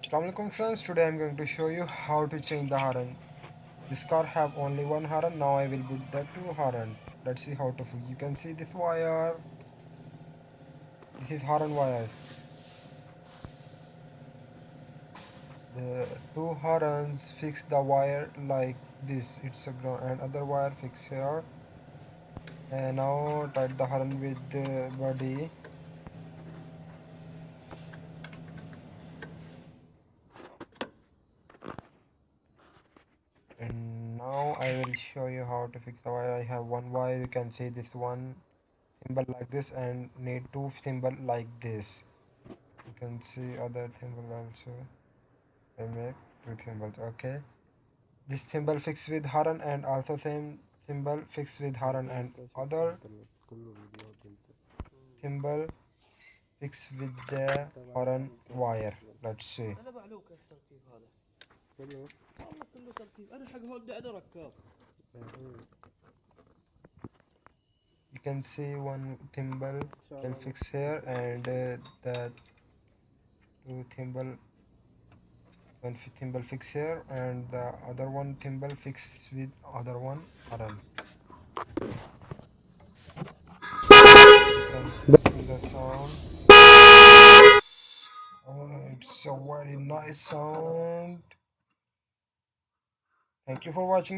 Assalamualaikum friends, today I'm going to show you how to change the horn. This car have only one horn, now I will put the two horn. Let's see how to fix. You can see this wire, this is horn wire. The two horns fix the wire like this, it's a ground and other wire fix here. And now tight the horn with the body. And now I will show you how to fix the wire. I have one wire, you can see this one symbol like this and need two symbol like this. You can see other symbol also. I make two symbols. Okay, this symbol fixed with horn and also same symbol fixed with horn and other symbol fixed with the horn wire. Let's see. انا بعلوك ايش تركيب هذا والله كله تركيب انا حق هول بدي ركاب You can see one thimble will fix here and the two thimble one thimble fix here and the other one thimble fixed with other one horn. You can see the sound. Oh, it's a very nice sound. Thank you for watching.